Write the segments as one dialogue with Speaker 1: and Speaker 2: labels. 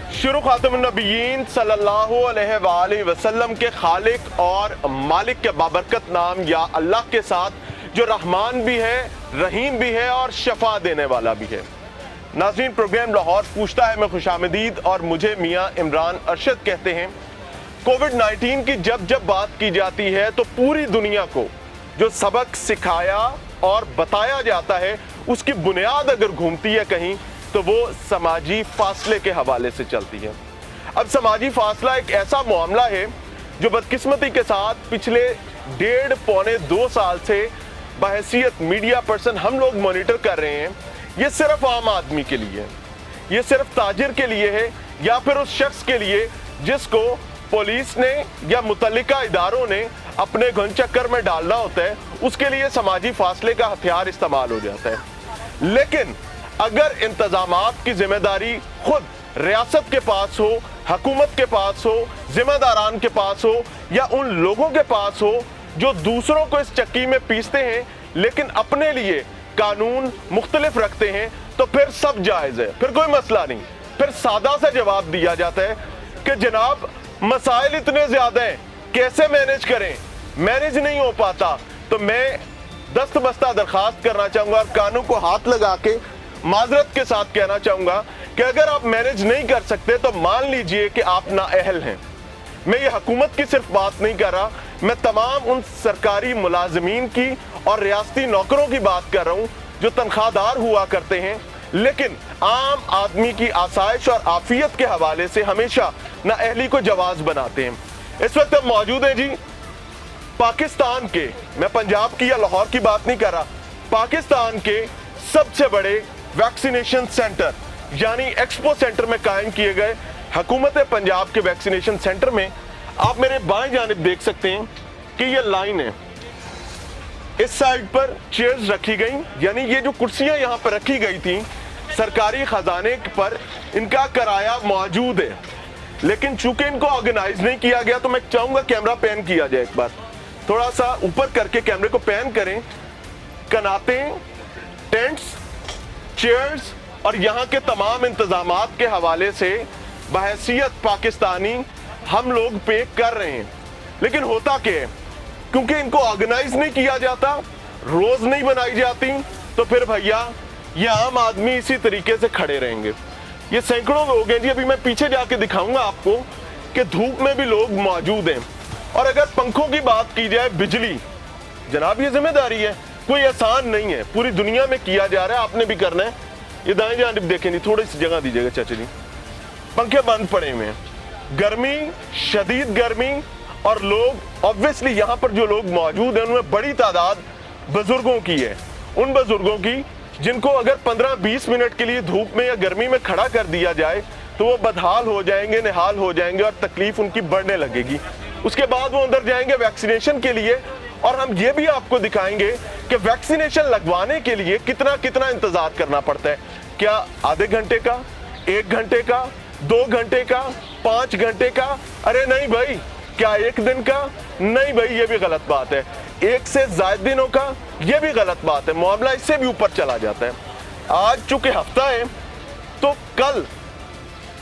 Speaker 1: शुरू खातमुन नबीयीन सल्लल्लाहु अलैहि वसल्लम के खालिक और मालिक के बाबरकत नाम या अल्लाह के साथ जो रहमान भी है, रहीम भी है और शफा देने वाला भी है। नाज़रीन, प्रोग्राम लाहौर पूछता है में खुशामदीद और मुझे मियाँ इमरान अरशद कहते हैं। कोविड-19 की जब जब बात की जाती है तो पूरी दुनिया को जो सबक सिखाया और बताया जाता है उसकी बुनियाद अगर घूमती है कहीं तो वो समाजी फासले के हवाले से चलती है। अब समाजी फासला एक ऐसा मामला है जो बदकिस्मती के साथ पिछले 1.5-2 साल से बहैसियत मीडिया पर्सन हम लोग मॉनिटर कर रहे हैं। ये सिर्फ आम आदमी के लिए है, ये सिर्फ ताजिर के लिए है या फिर उस शख्स के लिए जिसको पुलिस ने या मुतल्लिका इदारों ने अपने घुनचक्कर में डालना होता है, उसके लिए समाजी फासले का हथियार इस्तेमाल हो जाता है। लेकिन अगर इंतजामात की जिम्मेदारी खुद रियासत के पास हो, हुकूमत के पास हो, जिम्मेदारान के पास हो या उन लोगों के पास हो जो दूसरों को इस चक्की में पीसते हैं लेकिन अपने लिए कानून मुख्तलिफ रखते हैं, तो फिर सब जायज़ है, फिर कोई मसला नहीं। फिर सादा सा जवाब दिया जाता है कि जनाब मसाइल इतने ज्यादा हैं, कैसे मैनेज करें, मैनेज नहीं हो पाता। तो मैं दस्तबस्ता दरखास्त करना चाहूंगा और कानून को हाथ लगा के माजरत के साथ कहना चाहूंगा कि अगर आप मैनेज नहीं कर सकते तो मान लीजिए कि आप नाअहल हैं। मैं ये हुकूमत की सिर्फ बात नहीं कर रहा, मैं तमाम उन सरकारी मुलाजमीन की और रियासती नौकरों की बात कर रहा हूं जो तनख्वाहदार हुआ करते हैं लेकिन आम आदमी की आसाइश और आफियत के हवाले से हमेशा नाअहली को जवाज बनाते हैं। इस वक्त हम मौजूद हैं जी पाकिस्तान के, मैं पंजाब की या लाहौर की बात नहीं कर रहा, पाकिस्तान के सबसे बड़े वैक्सीनेशन सेंटर यानी एक्सपो सेंटर में कायम किए गए हुकूमत पंजाब के वैक्सीनेशन सेंटर में आप मेरे बाएं जानिब देख सकते हैं कि ये लाइन है। इस साइड पर चेयर्स रखी गई, यानी ये जो कुर्सियां यहां पर रखी गई थी सरकारी खजाने पर इनका किराया मौजूद है, लेकिन चूंकि इनको ऑर्गेनाइज नहीं किया गया तो मैं चाहूंगा कैमरा पैन किया जाए, एक बार थोड़ा सा ऊपर करके कैमरे को पैन करें। कनाते, टेंट्स, चेयर्स और यहाँ के तमाम इंतजामात के हवाले से बहैसियत पाकिस्तानी हम लोग पे कर रहे हैं, लेकिन होता क्या है, क्योंकि इनको ऑर्गेनाइज नहीं किया जाता, रोज नहीं बनाई जाती, तो फिर भैया ये आम आदमी इसी तरीके से खड़े रहेंगे। ये सैकड़ों लोग हैं जी, अभी मैं पीछे जाके दिखाऊंगा आपको कि धूप में भी लोग मौजूद हैं। और अगर पंखों की बात की जाए, बिजली, जनाब ये जिम्मेदारी है, कोई आसान नहीं है, पूरी दुनिया में किया जा रहा है, आपने भी करना है। ये दाएं जानिब देखें जी, थोड़ी सी जगह दीजिएगा चाचा जी, पंखे बंद पड़े हुए हैं, गर्मी, शदीद गर्मी, और लोग ऑब्वियसली यहाँ पर जो लोग मौजूद हैं उनमें बड़ी तादाद बुजुर्गों की है, उन बुजुर्गों की जिनको अगर 15-20 मिनट के लिए धूप में या गर्मी में खड़ा कर दिया जाए तो वो बदहाल हो जाएंगे, निहाल हो जाएंगे और तकलीफ उनकी बढ़ने लगेगी। उसके बाद वो अंदर जाएंगे वैक्सीनेशन के लिए, और हम ये भी आपको दिखाएंगे कि वैक्सीनेशन लगवाने के लिए कितना कितना इंतजार करना पड़ता है। क्या आधे घंटे का, 1 घंटे का, 2 घंटे का, 5 घंटे का? अरे नहीं भाई, क्या 1 दिन का? नहीं भाई, ये भी गलत बात है। 1 से ज्यादा दिनों का? ये भी गलत बात है, मामला इससे भी ऊपर चला जाता है। आज चूंकि हफ्ता है तो कल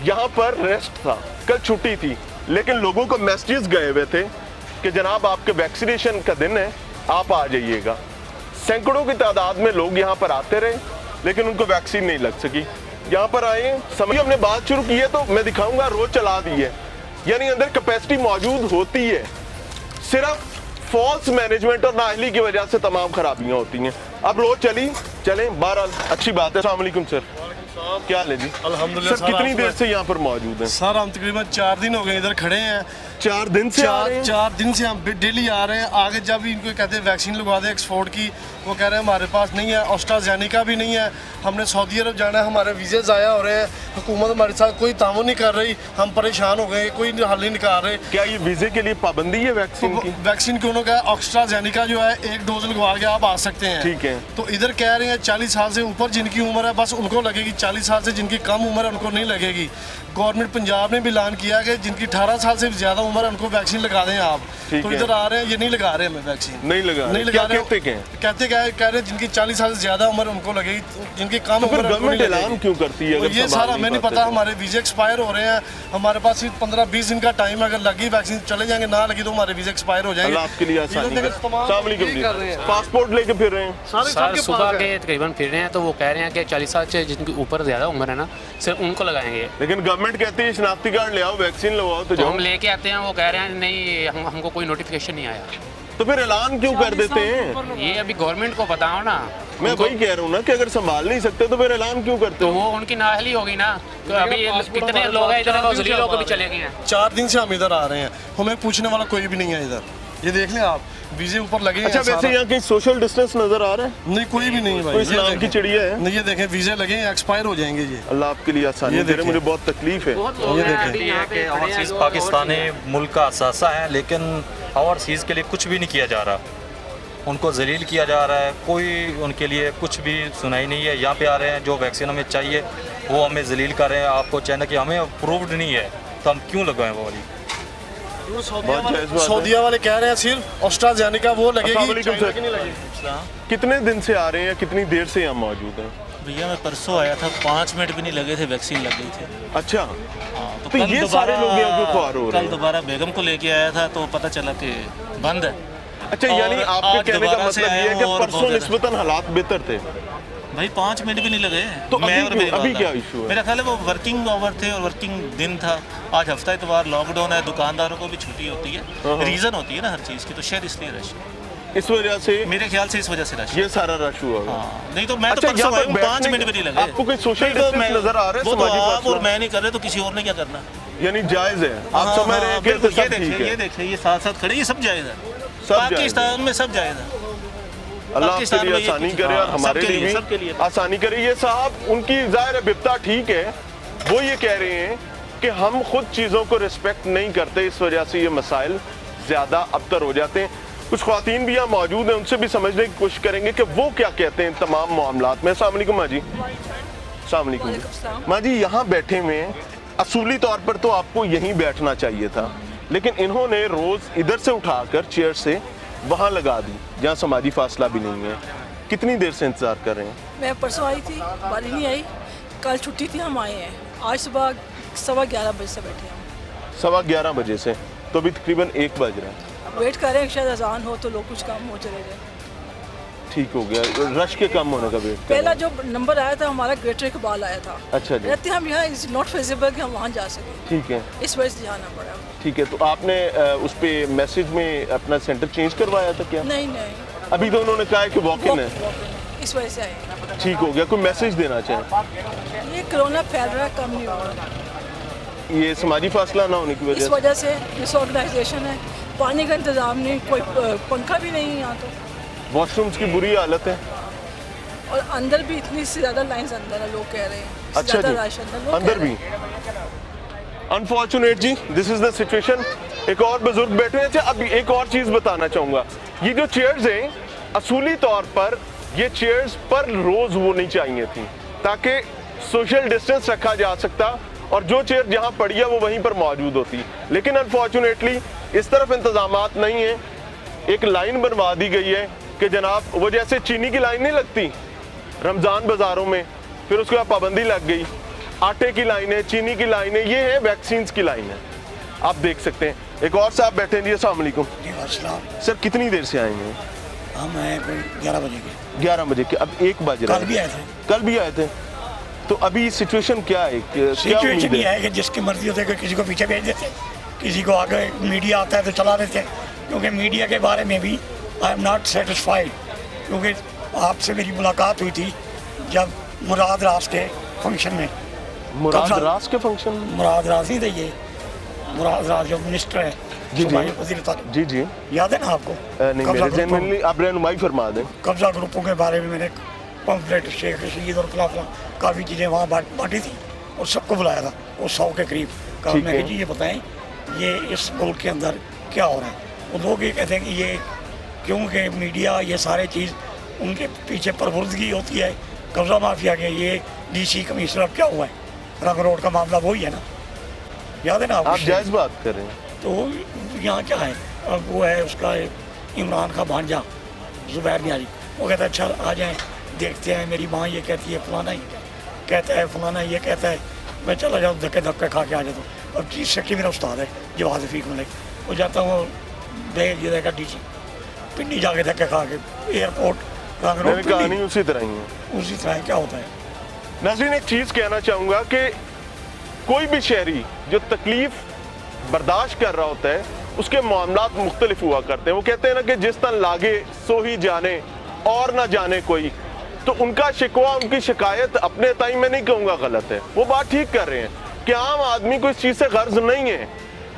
Speaker 1: यहाँ पर रेस्ट था, कल छुट्टी थी, लेकिन लोगों को मैसेजेस गए हुए थे कि जनाब आपके वैक्सीनेशन का दिन है, आप आ जाइएगा। सैकड़ों की तादाद में लोग यहाँ पर आते रहे लेकिन उनको वैक्सीन नहीं लग सकी। यहाँ पर आए, समझिए हमने बात शुरू की है तो मैं दिखाऊंगा, रोज चला दी है, यानी अंदर कैपेसिटी मौजूद होती है, सिर्फ फॉल्स मैनेजमेंट और नाअहली की वजह से तमाम खराबियां होती हैं। अब रोज चलें, बहरहाल अच्छी बात है। अस्सलाम वालेकुम सर, क्या हाल है जी?
Speaker 2: अल्हम्दुलिल्लाह
Speaker 1: सर, कितनी देर से यहाँ पर मौजूद हैं?
Speaker 2: सर हम तकरीबन 4 दिन हो गए इधर खड़े हैं।
Speaker 1: 4 दिन से आ रहे हैं?
Speaker 2: 4 दिन से हम डेली आ रहे हैं। आगे जब इनको कहते हैं वैक्सीन लगवा दें एक्सपोर्ट की, वो कह रहे हैं हमारे पास नहीं है, ऑस्ट्राजेनिका भी नहीं है, हमने सऊदी अरब जाना है, हमारे वीज़े ज़ाया हो रहे हैं, हुकूमत हमारे साथ कोई ताउन नहीं कर रही, हम परेशान हो गए, कोई हल नहीं निकाल रहे।
Speaker 1: क्या ये वीज़े के लिए पाबंदी है वैक्सीन की?
Speaker 2: वैक्सीन की उन्होंने कहा ऑस्ट्राजेनिका जो है 1 डोज लगवा के आप आ सकते हैं।
Speaker 1: ठीक है।
Speaker 2: तो इधर कह रहे हैं 40 साल से ऊपर जिनकी उम्र है बस उनको लगेगी, 40 साल से जिनकी कम उम्र है उनको नहीं लगेगी। गवर्नमेंट पंजाब ने भी ऐलान किया कि जिनकी 18 साल से ज़्यादा उम्र है उनको वैक्सीन लगा दें आप।
Speaker 1: ठीक
Speaker 2: तो
Speaker 1: है।
Speaker 2: इधर आ रहे हैं, ये नहीं लगा रहे हमें वैक्सीन,
Speaker 1: नहीं लगा
Speaker 2: नहीं
Speaker 1: रहे।
Speaker 2: लगा
Speaker 1: क्या
Speaker 2: रहे।
Speaker 1: कहते क्या हैं?
Speaker 2: कहते क्या है, कह रहे हैं जिनकी 40 साल से ज़्यादा उम्र उनको लगेगी, जिनकी कम
Speaker 1: तो फिर
Speaker 2: उम्र है, उनको
Speaker 1: गवर्नमेंट
Speaker 2: नहीं
Speaker 1: ऐलान
Speaker 2: लगेगी।
Speaker 1: क्यों करती है
Speaker 2: तो
Speaker 1: अगर
Speaker 2: ये
Speaker 1: संभाल
Speaker 2: सारा
Speaker 1: नहीं
Speaker 2: हमें नहीं
Speaker 1: पाते
Speaker 2: पता,
Speaker 1: तो?
Speaker 2: हमारे वीज़े एक्सपायर हो रहे हैं, हमारे पास सिर्फ 15-20 दिन का टाइम है, अगर लगी वैक्सीन चले जाएंगे, ना लगी तो हमारे वीज़े एक्सपायर हो जाएंगे।
Speaker 1: अल्लाह आपके लिए आसानी
Speaker 2: वीज़ा
Speaker 1: करे।
Speaker 2: देकर तमाम
Speaker 1: अस्सलाम वालेकुम
Speaker 2: ये
Speaker 1: जी।
Speaker 2: कर रहे हैं।
Speaker 1: पासपोर्ट लेके फिर रहे हैं?
Speaker 2: सारे
Speaker 3: सर
Speaker 2: सबके
Speaker 3: सुबह
Speaker 2: पास
Speaker 3: के
Speaker 2: है।
Speaker 3: तकरीबन फिर रहे हैं, तो वो कह रहे हैं कि 40 साल से जिनके ऊपर ज़्यादा उम्र है ना, सिर्फ उनको लगाएंगे।
Speaker 1: लेकिन गवर्नमेंट कहती है शनाख्ती कार्ड ले आओ, वैक्सीन लगवाओ तो
Speaker 3: तो
Speaker 1: जाओ।
Speaker 3: हम लेके आते हैं, वो कह रहे हैं नहीं हमको कोई नोटिफिकेशन नहीं आया।
Speaker 1: तो फिर ऐलान क्यों कर देते हैं?
Speaker 3: ये अभी गवर्नमेंट को बताओ ना।
Speaker 1: मैं
Speaker 3: उनको-
Speaker 1: वही कह रहा हूँ ना कि अगर संभाल नहीं सकते तो फिर ऐलान क्यों करते
Speaker 3: तो
Speaker 1: हो?
Speaker 3: वो उनकी नाअहली होगी ना। तो अभी कितने लोग हैं इधर, गौजली लोग भी चले गए हैं।
Speaker 2: 4 दिन से हम इधर आ रहे हैं, हमें पूछने वाला कोई भी नहीं है इधर। ये देख लें आप, वीज़े ऊपर लगे हैं।
Speaker 1: अच्छा, वैसे
Speaker 2: सारा-
Speaker 1: यहाँ कहीं सोशल डिस्टेंस नजर आ रहा है?
Speaker 2: नहीं, कोई भी नहीं है भाई।
Speaker 1: कोई
Speaker 2: ये
Speaker 1: इस्लाम की
Speaker 2: देखें।
Speaker 1: चिड़िया है?
Speaker 2: नहीं, ये देखें वीज़े लगे हैं, एक्सपायर हो जाएंगे ये।
Speaker 1: अल्लाह आपके लिए आसानी
Speaker 2: ये
Speaker 1: करे,
Speaker 2: देखिए।
Speaker 1: मुझे बहुत तकलीफ है।
Speaker 3: बहुत लोग
Speaker 2: ये
Speaker 3: हैं
Speaker 2: देखें।
Speaker 3: अभी यहाँ पे
Speaker 4: कि
Speaker 3: खड़े हैं
Speaker 4: ओवरसीज़
Speaker 3: जो
Speaker 4: पाकिस्तानी मुल्क का असासा है, लेकिन ओवरसीज़ के लिए कुछ भी नहीं किया जा रहा। उनको जलील किया जा रहा है, कोई उनके लिए कुछ भी सुनाई नहीं है। यहाँ पे आ रहे हैं, जो वैक्सीन हमें चाहिए वो हमें जलील कर रहे हैं। आपको चाहिए कि हमें अप्रूव्ड नहीं है तो हम क्यों लगवाएं वो वाली?
Speaker 1: बहुत जायज़ बात है।
Speaker 2: सऊदीया वाले कह रहे हैं सिर्फ ऑस्ट्राजेनेका वो
Speaker 1: अस्सलाम
Speaker 2: लगेगी,
Speaker 1: वालेकुम
Speaker 2: चाइना
Speaker 1: सर।
Speaker 2: की नहीं लगेगी।
Speaker 1: कितने दिन से आ रहे हैं, कितनी देर से यहाँ मौजूद हैं?
Speaker 5: भैया मैं परसों आया था, 5 मिनट भी नहीं लगे थे, वैक्सीन लग गई थी।
Speaker 1: अच्छा,
Speaker 5: हाँ,
Speaker 1: तो
Speaker 5: कल
Speaker 1: ये
Speaker 5: दोबारा-
Speaker 1: सारे लोग यहाँ क्यों ख्वार हो रहे
Speaker 5: कल
Speaker 1: हैं?
Speaker 5: दोबारा बेगम को लेके आया था तो पता चला कि बंद है।
Speaker 1: अच्छा,
Speaker 5: और
Speaker 1: यानी आपके
Speaker 5: आज
Speaker 1: कहने का
Speaker 5: दोबारा से
Speaker 1: मतलब ये
Speaker 5: आया
Speaker 1: है कि
Speaker 5: हूँ और
Speaker 1: परसों
Speaker 5: बहुत ज़्यादा-
Speaker 1: निस्बतन हालात बेहतर थे।
Speaker 5: भाई 5 मिनट भी नहीं लगे।
Speaker 1: तो
Speaker 5: मैं
Speaker 1: अभी
Speaker 5: और
Speaker 1: क्यों?
Speaker 5: मेरे
Speaker 1: अभी
Speaker 5: वाला।
Speaker 1: क्या issue है?
Speaker 5: मेरा ख्याल है वो वर्किंग आवर थे और वर्किंग दिन था। आज हफ्ता इतवार लॉकडाउन है, दुकानदारों को भी छुट्टी होती
Speaker 1: हाँ।
Speaker 5: है, रीज़न होती है ना हर चीज़ की, तो शायद इसलिए रश है।
Speaker 1: इस वजह से
Speaker 5: मेरे ख्याल से इस वजह से रश है।
Speaker 1: ये सारा रश हुआ होगा।
Speaker 5: हाँ, नहीं तो मैं
Speaker 1: अच्छा,
Speaker 5: तो परसों
Speaker 1: यहाँ
Speaker 5: आया
Speaker 1: पर
Speaker 5: हूँ, 5
Speaker 1: बैठने
Speaker 5: मिनट भी नहीं लगे।
Speaker 1: आपको कोई social
Speaker 5: नहीं तो
Speaker 1: distance
Speaker 5: मैं-
Speaker 1: नजर आ रहा है?
Speaker 5: वो तो
Speaker 1: समाजी
Speaker 5: आप
Speaker 1: फासला?
Speaker 5: और मैं नहीं कर रहे तो किसी और ने क्या करना?
Speaker 1: यानी जायज है, आप
Speaker 5: हाँ,
Speaker 1: समझ रहे
Speaker 5: हाँ,
Speaker 1: हैं कि
Speaker 5: बिल्कुल,
Speaker 1: तो
Speaker 5: ये
Speaker 1: सब ठीक
Speaker 5: देखिए, ये
Speaker 1: है।
Speaker 5: देखिए, ये साथ साथ खड़े, ये सब जायज़ है।
Speaker 1: सब जायज़ है।
Speaker 5: पाकिस्तान में सब जायज़ है।
Speaker 1: अल्लाह आपके
Speaker 5: पाकिस्तान
Speaker 1: लिए
Speaker 5: में ये
Speaker 1: आसानी
Speaker 5: कुछ-
Speaker 1: करे और
Speaker 5: हाँ,
Speaker 1: हमारे
Speaker 5: सबके
Speaker 1: लिए
Speaker 5: लिए, सबके
Speaker 1: भी
Speaker 5: लिए।
Speaker 1: आसानी करे। ये साहब उनकी ज़ाहिर है बिप्ता ठीक है, वो ये कह रहे हैं कि हम खुद चीज़ों को रिस्पेक्ट नहीं करते, इस वजह से ये मसाइल ज़्यादा अबतर हो जाते हैं। कुछ ख्वातीन भी यहाँ मौजूद हैं, उनसे भी समझने की कोशिश करेंगे कि वो क्या कहते हैं तमाम मामलात में। अस्सलाम वालेकुम माँ जी। अस्सलाम वालेकुम माँ जी। यहाँ बैठे हुए हैं, असूली तौर पर तो आपको यहीं बैठना चाहिए था, लेकिन इन्होंने रोज़ इधर से उठाकर चेयर से वहाँ लगा दी जहाँ समाजी फासला भी नहीं है। कितनी देर से इंतज़ार कर रहे हैं?
Speaker 6: मैं परसों आई थी, बारी नहीं आई, कल छुट्टी थी, हम आए हैं। आज सुबह 11:15 बजे से बैठे हैं।
Speaker 1: 11:15 बजे से, तो अभी तकरीबन 1 बज रहा है।
Speaker 6: वेट कर रहे हैं शायद अजान हो तो लोग कुछ काम हो चले जाए।
Speaker 1: ठीक हो गया, रश के कम होने का वेट कर
Speaker 6: पहला
Speaker 1: रहे हैं।
Speaker 6: जो नंबर आया था हमारा ग्रेटर इकबाल आया था।
Speaker 1: अच्छा जी,
Speaker 6: रहते हम यहाँ इज नॉट फिजिबल कि हम वहाँ जा सकें,
Speaker 1: ठीक है
Speaker 6: इस वजह से जाना पड़ा।
Speaker 1: ठीक है। तो आपने उस पे मैसेज में अपना सेंटर चेंज करवाया था क्या?
Speaker 6: नहीं नहीं,
Speaker 1: अभी तो उन्होंने कहा है कि वॉक इन है।
Speaker 6: इस वजह से आए।
Speaker 1: ठीक हो गया, कोई मैसेज देना चाहें?
Speaker 6: ये कोरोना फैल रहा है, कम नहीं हो रहा।
Speaker 1: ये समाजी फासला ना होने की
Speaker 6: इस
Speaker 1: वजह से?
Speaker 6: वजह से डिसऑर्गेनाइजेशन है, पानी का इंतज़ाम नहीं, कोई पंखा भी नहीं है यहाँ तो,
Speaker 1: वॉशरूम्स की बुरी हालत है।
Speaker 6: और अंदर भी इतनी से ज़्यादा लाइन्स अंदर है, लोग कह रहे हैं।
Speaker 1: अच्छा
Speaker 6: ज़्यादा
Speaker 1: जी,
Speaker 6: रश अंदर, लोग
Speaker 1: अंदर
Speaker 6: कह रहे
Speaker 1: भी
Speaker 6: हैं।
Speaker 1: Unfortunate ji, this is the situation. एक और बुजुर्ग बैठे हैं। अच्छा, अब एक और चीज बताना चाहूंगा, ये जो चेयर्स हैं असूली तौर पर ये चेयर्स पर रोज होनी चाहिए थी ताकि सोशल डिस्टेंस रखा जा सकता और जो चेयर जहां पड़ी है वो वहीं पर मौजूद होती। लेकिन अनफॉर्चुनेटली इस तरफ इंतजामात नहीं है। एक लाइन बनवा दी गई है कि जनाब, वो जैसे चीनी की लाइन नहीं लगती रमज़ान बाज़ारों में, फिर उसके बाद पाबंदी लग गई। आटे की लाइन है, चीनी की लाइन है, ये है वैक्सीन की लाइन है। आप देख सकते हैं। एक और साहब बैठे हैं जी। अस्सलाम वालेकुम सर, कितनी देर से आए हैं?
Speaker 7: हम आए 11 बजे के।
Speaker 1: 11 बजे के, अब 1 बज रहा
Speaker 7: कल
Speaker 1: है।
Speaker 7: भी आए थे।
Speaker 1: कल भी आए थे। तो अभी सिचुएशन क्या है? क्या
Speaker 7: सिचुएशन
Speaker 1: उम्मीद
Speaker 7: ये
Speaker 1: है?
Speaker 7: है कि जिसकी मर्जी होती है कि किसी को पीछे भेज देते, किसी को आगे मीडिया आता है तो चला देते हैं। क्योंकि मीडिया के बारे में भी आई एम नॉट सेटिस्फाइड, क्योंकि आपसे मेरी मुलाकात हुई थी जब मुराद राज के फंक्शन में।
Speaker 1: मुराद
Speaker 7: कब-
Speaker 1: राज के फंक्शन में?
Speaker 7: मुराद राज नहीं थे ये, मुराद राज जो मिनिस्टर है,
Speaker 1: जी,
Speaker 7: सूबाई
Speaker 1: जी।
Speaker 7: वज़ीर तालीम,
Speaker 1: जी जी।
Speaker 7: याद है ना आपको?
Speaker 1: नहीं,
Speaker 7: कब्जा
Speaker 1: मेरे ज़हन में
Speaker 7: ग्रुपों-
Speaker 1: नहीं, आप रहनुमाई फरमा दें।
Speaker 7: कब्जा ग्रुपों के बारे में मैंने पम्फलेट शेख रशीद और फला फला काफ़ी चीज़ें वहाँ बांटी थी और सबको बुलाया था, वो 100 के करीब। कहा
Speaker 1: ठीक
Speaker 7: मैं
Speaker 1: है।
Speaker 7: कि जी ये बताएं ये इस मुल्क के अंदर क्या हो रहा है। वो लोग ये कहते हैं कि ये क्योंकि मीडिया ये सारे चीज़ उनके पीछे प्रवुर्दगी होती है, कब्जा माफिया के। ये DC कमिश्नर अब क्या हुआ है, रंग रोड का मामला वही है ना, याद है ना
Speaker 1: आप
Speaker 7: आपको?
Speaker 1: जायज़ बात कर रहे हैं।
Speaker 7: तो यहाँ क्या है, अब वो है उसका इमरान का भांजा जुबैर न्यारी, वो कहता है अच्छा आ जाएं देखते हैं, मेरी माँ ये कहती है फलाना ही कहता है, फलाना ये कहता है, मैं चला जाऊँ धक्के धक्के खा के आ जाता हूँ। और चीज़ शक्की मेरा उस्ताद है जवाद रफीक मलिक, वो जाता हूँ भेज देगा डीजी पिंडी जाके धक्के खा के एयरपोर्ट
Speaker 1: मेरी कहानी उसी तरह ही है।
Speaker 7: उसी तरह क्या होता है।
Speaker 1: नाज़रीन, एक चीज़ कहना चाहूँगा कि कोई भी शहरी जो तकलीफ़ बर्दाश्त कर रहा होता है उसके मामलात मुख्तलिफ हुआ करते हैं। वो कहते हैं ना कि जिस तन लागे सो ही जाने और ना जाने कोई, तो उनका शिकवा, उनकी शिकायत अपने ताई मैं नहीं कहूँगा गलत है, वो बात ठीक कर रहे हैं कि आम आदमी को इस चीज़ से गर्ज नहीं है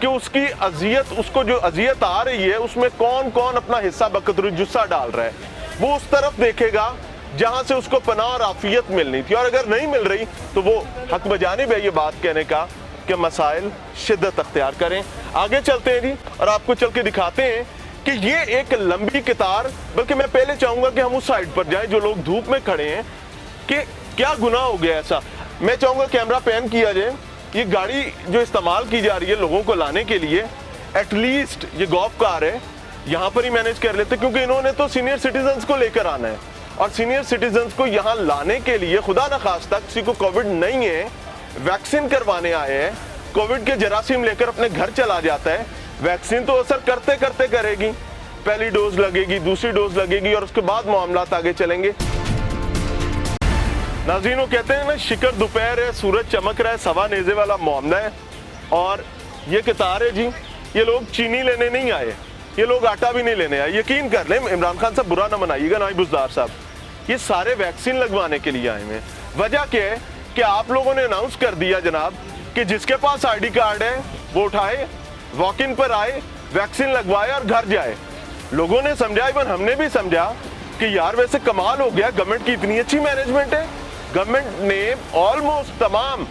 Speaker 1: कि उसकी अजियत, उसको जो अजियत आ रही है उसमें कौन कौन अपना हिस्सा बकदर जुस्सा डाल रहा है। वो उस तरफ देखेगा जहाँ से उसको पनाह और आफियत मिलनी थी, और अगर नहीं मिल रही तो वो हक बजानिब है ये बात कहने का कि मसाइल शिद्दत अख्तियार करें। आगे चलते हैं जी और आपको चल के दिखाते हैं कि ये एक लंबी कतार, बल्कि मैं पहले चाहूँगा कि हम उस साइड पर जाएं जो लोग धूप में खड़े हैं कि क्या गुनाह हो गया ऐसा। मैं चाहूँगा कैमरा पैन किया जाए, ये गाड़ी जो इस्तेमाल की जा रही है लोगों को लाने के लिए, एटलीस्ट ये गॉल्फ कार है, यहाँ पर ही मैनेज कर लेते, क्योंकि इन्होंने तो सीनियर सिटीजन्स को लेकर आना है और सीनियर सिटीजन्स को यहाँ लाने के लिए खुदा न खास्ता किसी को कोविड नहीं है, वैक्सीन करवाने आए हैं, कोविड के जरासीम लेकर अपने घर चला जाता है। वैक्सीन तो असर करते करते करेगी, पहली डोज लगेगी, दूसरी डोज लगेगी और उसके बाद मामलात आगे चलेंगे। नाज़रीन, वो कहते हैं ना शिकर दोपहर है, सूरज चमक रहा है, सवा नेज़े वाला मामला है। और ये कतार है जी, ये लोग चीनी लेने नहीं आए, ये लोग आटा भी नहीं लेने आए। यकीन कर लें, इमरान खान साहब बुरा ना मनाइएगा, नाई बुज़दार साहब, ये सारे वैक्सीन लगवाने के लिए आए हैं। वजह क्या है कि आप लोगों ने अनाउंस कर दिया जनाब कि जिसके पास आईडी कार्ड है वो उठाए, वॉक इन पर आए, वैक्सीन लगवाए और घर जाए। लोगों ने समझा, इवन हमने भी समझा कि यार वैसे कमाल हो गया, गवर्नमेंट की इतनी अच्छी मैनेजमेंट है, गवर्नमेंट ने ऑलमोस्ट तमाम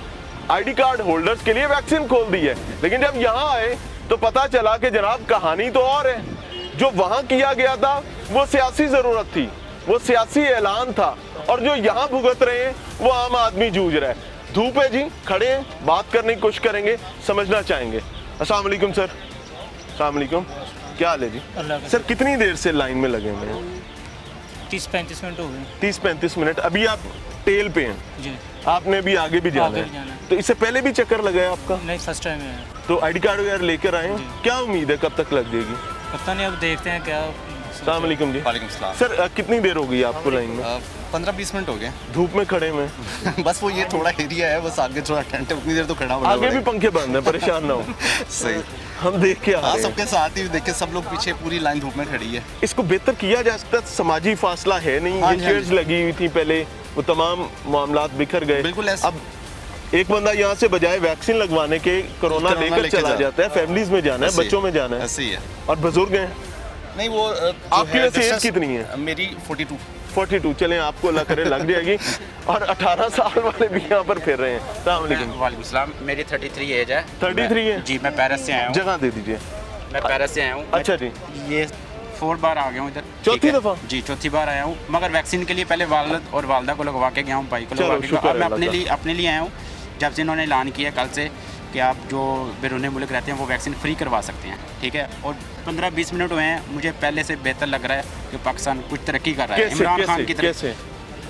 Speaker 1: आईडी कार्ड होल्डर्स के लिए वैक्सीन खोल दी है। लेकिन जब यहाँ आए तो पता चला कि जनाब कहानी तो और है। जो वहाँ किया गया था वो सियासी ज़रूरत थी, वो सियासी ऐलान था, और जो यहाँ भुगत रहे हैं वो आम आदमी जूझ रहा है। धूप है जी, खड़े हैं, बात करने की कोशिश करेंगे, समझना चाहेंगे। अस्सलाम वालेकुम सर। अस्सलाम वालेकुम, क्या हाल है जी? सर कितनी देर से लाइन में लगे हुए हैं?
Speaker 8: 30-35 मिनट हो गए।
Speaker 1: 30-35 मिनट। अभी आप टेल पे हैं
Speaker 8: जी,
Speaker 1: आपने भी आगे भी जाना
Speaker 8: आगे
Speaker 1: है,
Speaker 8: भी जाना है।
Speaker 1: तो इससे पहले भी चक्कर लगाया आपका?
Speaker 8: नहीं फर्स्ट टाइम है।
Speaker 1: तो आईडी कार्ड वगैरह लेकर आए हैं, क्या उम्मीद है कब तक लग जाएगी?
Speaker 8: पता नहीं, अब देखते हैं क्या।
Speaker 1: अस्सलाम वालेकुम जी।
Speaker 9: वालेकुम सलाम।
Speaker 1: सर कितनी देर हो गई आपको लाइन में?
Speaker 9: 15-20 मिनट हो गए।
Speaker 1: धूप में खड़े में?
Speaker 9: बस वो ये थोड़ा एरिया है, बस आगे थोड़ा टेंट है, उतनी देर तो खड़ा होना
Speaker 1: आगे भी
Speaker 9: पड़ेगा।
Speaker 1: पंखे बंद हैं, परेशान ना हो।
Speaker 9: सही।
Speaker 1: हम देख के आ
Speaker 9: हाँ,
Speaker 1: रहे हैं।
Speaker 9: सबके साथ ही देखे, सब लोग पीछे पूरी लाइन धूप में खड़ी है।
Speaker 1: इसको बेहतर किया जा सकता है, समाजी फासला है नहीं,
Speaker 9: हाँ
Speaker 1: ये
Speaker 9: जी, हाँ
Speaker 1: चेयर्स
Speaker 9: जी।
Speaker 1: लगी हुई थी पहले, वो तमाम मामलात बिखर गए।
Speaker 9: बिल्कुल ऐसा।
Speaker 1: अब एक बंदा यहाँ से बजाय वैक्सीन लगवाने के कोरोना लेकर चला जाता है, फैमिलीज में जाना है,
Speaker 9: ऐसे ही
Speaker 1: बच्चों में जाना है,
Speaker 9: ऐसे ही है।
Speaker 1: और बुजुर्ग हैं।
Speaker 9: नहीं वो
Speaker 1: आपकी वैसे एज कितनी है?
Speaker 9: मेरी 42।
Speaker 1: 42। चलें, आपको अल्लाह करे लग जाएगी। और 18 साल वाले भी यहाँ पर फिर रहे हैं। अस्सलाम वालेकुम।
Speaker 10: वालेकुम सलाम। मेरी 33 एज है।
Speaker 1: 33 है
Speaker 10: जी, मैं पेरिस से आया हूँ।
Speaker 1: जगह दे दीजिए।
Speaker 10: मैं पेरिस से आया हूँ।
Speaker 1: अच्छा जी।
Speaker 10: ये 4 बार आ गया हूँ इधर।
Speaker 1: चौथी
Speaker 10: ठीक है?
Speaker 1: दफ़ा?
Speaker 10: जी, चौथी बार आया हूँ, मगर वैक्सीन के लिए पहले वालिद और वालदा को लगवा के गया हूँ, भाई को
Speaker 1: चलो,
Speaker 10: लगवा के।
Speaker 1: शुक्र
Speaker 10: अब मैं
Speaker 1: है
Speaker 10: अपने लिए आया हूँ, जब से इन्होंने ऐलान किया कल से कि आप जो बैरून मुल्क रहते हैं वो वैक्सीन फ्री करवा सकते हैं, ठीक है। और 15-20 मिनट हुए हैं, मुझे पहले से बेहतर लग रहा है कि पाकिस्तान कुछ तरक्की कर रहा है इमरान खान की तरफ।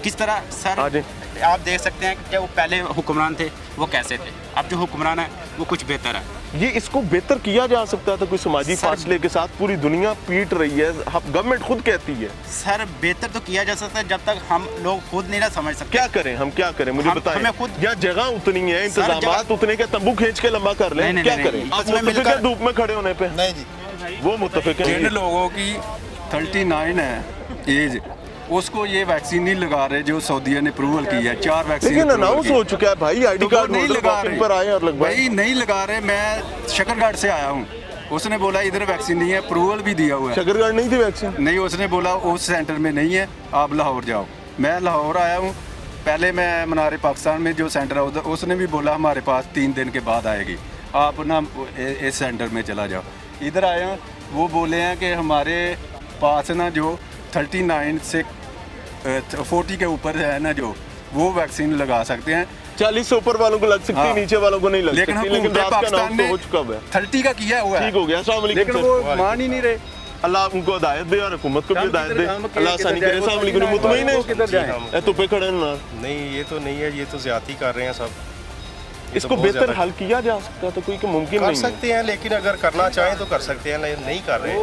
Speaker 10: किस तरह सर आप देख सकते हैं कि वो पहले हुक्मरान थे वो कैसे थे, अब जो हुक्मरान है वो कुछ बेहतर है।
Speaker 1: ये इसको बेहतर किया जा सकता था कोई समाजी फासले के साथ, पूरी दुनिया पीट रही है, गवर्नमेंट खुद कहती है।
Speaker 10: सर बेहतर तो किया जा सकता है जब तक हम लोग खुद नहीं ना समझ सकते।
Speaker 1: क्या करें हम, क्या करें मुझे बताएं।
Speaker 10: हमें खुद
Speaker 1: या जगह उतनी है, इंतजामात उतने के, तंबू खींच के लंबा कर लें, क्या करें? आप मुत्तफिक हैं धूप में खड़े होने पे?
Speaker 9: नहीं जी,
Speaker 1: वो मुत्तफिक है।
Speaker 11: जिन लोगों की 39 है एज, उसको ये वैक्सीन नहीं लगा रहे जो सऊदीया ने अप्रूवल की है। 4 वैक्सीन
Speaker 1: लेकिन अनाउंस हो चुका है भाई, आईडी कार्ड
Speaker 11: नहीं लगा रहे
Speaker 1: पर आए और लगवाए।
Speaker 11: भाई नहीं लगा रहे। मैं शकरगढ़ से आया हूँ, उसने बोला इधर वैक्सीन नहीं है, अप्रूवल भी दिया हुआ है।
Speaker 1: शकरगढ़ नहीं थी वैक्सीन?
Speaker 11: नहीं, उसने बोला उस सेंटर में नहीं है, आप लाहौर जाओ। मैं लाहौर आया हूँ, पहले मैं मनारे पाकिस्तान में जो सेंटर है उधर, उसने भी बोला हमारे पास 3 दिन के बाद आएगी, आप ना इस सेंटर में चला जाओ। इधर आए हैं, वो बोले हैं कि हमारे पास ना जो 39 से 40 के ऊपर है ना, जो वो वैक्सीन लगा सकते हैं।
Speaker 1: 40 से ऊपर वालों को लग सकती है,
Speaker 11: हाँ।
Speaker 1: नीचे वालों को नहीं लग
Speaker 11: लेकिन
Speaker 1: सकती, लेकिन
Speaker 11: हुकूमत
Speaker 1: रात का
Speaker 11: पाकिस्तान
Speaker 1: नाम तो
Speaker 11: ने
Speaker 1: हो चुका है,
Speaker 11: 30 का किया हुआ है,
Speaker 1: ठीक हो गया। अस्सलाम वालेकुम
Speaker 11: लेकिन
Speaker 1: सर।
Speaker 11: वो मान ही नहीं रहे।
Speaker 1: अल्लाह उनको हिदायत दे और हुकूमत को भी हिदायत दे, अल्लाह आसानी करे। अस्सलाम वालेकुम, मुतमईन है?
Speaker 11: किधर जाएं?
Speaker 1: तुपे खड़े हैं ना,
Speaker 2: नहीं ये तो नहीं है, ये तो ज्यादती कर रहे हैं सब।
Speaker 1: इसको बेहतर हल किया जा सकता तो कोई मुमकिन
Speaker 2: कर
Speaker 1: नहीं है।
Speaker 2: सकते हैं, लेकिन अगर करना चाहें तो कर सकते हैं, नहीं कर रहे।